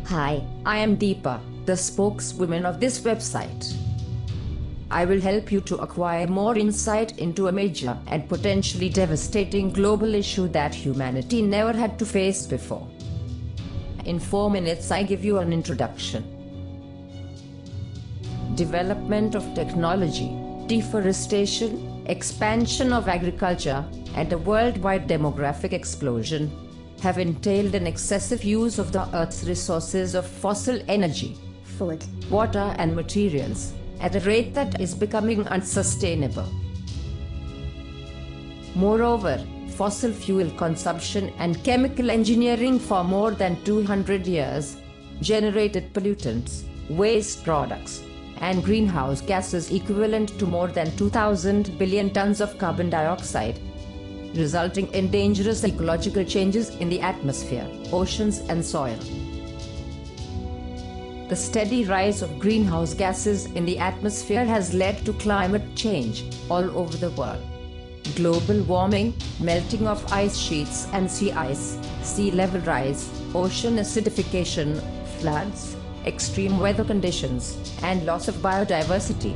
Hi, I am Deepa, the spokeswoman of this website. I will help you to acquire more insight into a major and potentially devastating global issue that humanity never had to face before. In 4 minutes, I give you an introduction. Development of technology, deforestation, expansion of agriculture, and a worldwide demographic explosion have entailed an excessive use of the Earth's resources of fossil energy, food, water, and materials at a rate that is becoming unsustainable. Moreover, fossil fuel consumption and chemical engineering for more than 200 years generated pollutants, waste products, and greenhouse gases equivalent to more than 2,000 billion tons of carbon dioxide, resulting in dangerous ecological changes in the atmosphere, oceans, and soil. The steady rise of greenhouse gases in the atmosphere has led to climate change all over the world. Global warming, melting of ice sheets and sea ice, sea level rise, ocean acidification, floods, extreme weather conditions, and loss of biodiversity.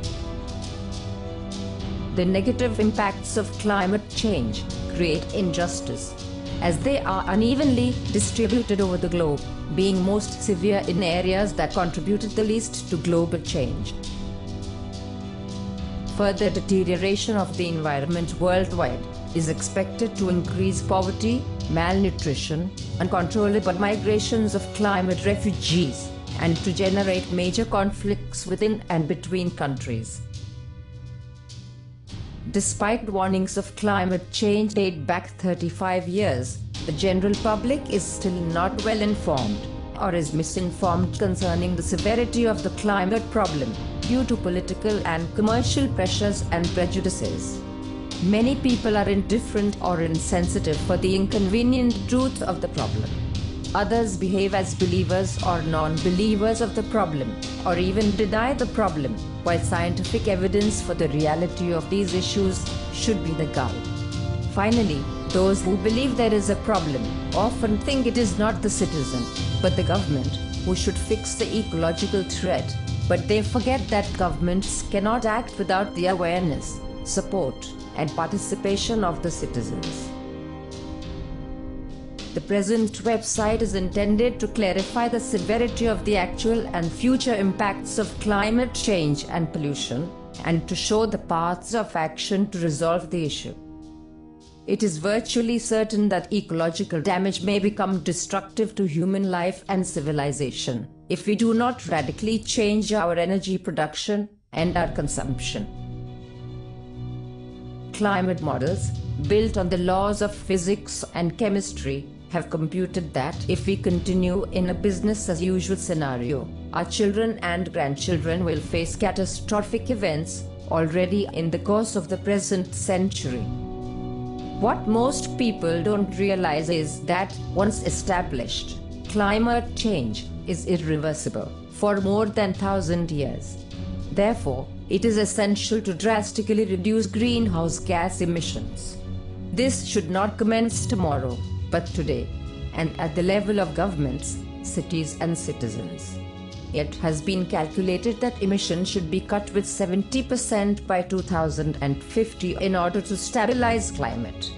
The negative impacts of climate change create injustice, as they are unevenly distributed over the globe, being most severe in areas that contributed the least to global change. Further deterioration of the environment worldwide is expected to increase poverty, malnutrition, uncontrollable migrations of climate refugees, and to generate major conflicts within and between countries. Despite warnings of climate change date back 35 years, the general public is still not well informed or is misinformed concerning the severity of the climate problem due to political and commercial pressures and prejudices. Many people are indifferent or insensitive for the inconvenient truth of the problem. Others behave as believers or non-believers of the problem, or even deny the problem, while scientific evidence for the reality of these issues should be the goal. Finally, those who believe there is a problem often think it is not the citizen, but the government, who should fix the ecological threat, but they forget that governments cannot act without the awareness, support, and participation of the citizens. The present website is intended to clarify the severity of the actual and future impacts of climate change and pollution, and to show the paths of action to resolve the issue. It is virtually certain that ecological damage may become destructive to human life and civilization if we do not radically change our energy production and our consumption. Climate models, built on the laws of physics and chemistry, have computed that if we continue in a business-as-usual scenario, our children and grandchildren will face catastrophic events already in the course of the present century. What most people don't realize is that once established, climate change is irreversible for more than 1,000 years. Therefore, it is essential to drastically reduce greenhouse gas emissions. This should not commence tomorrow, but today, and at the level of governments, cities, and citizens. It has been calculated that emissions should be cut with 70% by 2050 in order to stabilize climate.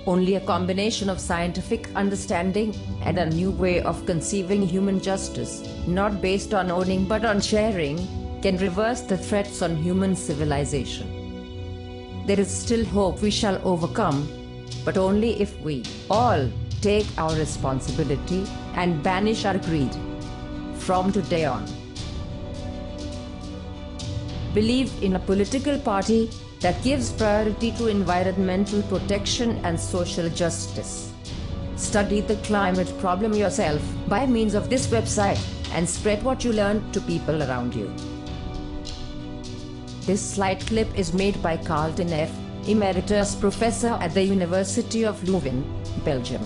Only a combination of scientific understanding and a new way of conceiving human justice, not based on owning but on sharing, can reverse the threats on human civilization. There is still hope we shall overcome, but only if we all take our responsibility and banish our greed from today on. Believe in a political party that gives priority to environmental protection and social justice. Study the climate problem yourself by means of this website and spread what you learned to people around you. This slide clip is made by Denef, Emeritus Professor at the University of Leuven, Belgium.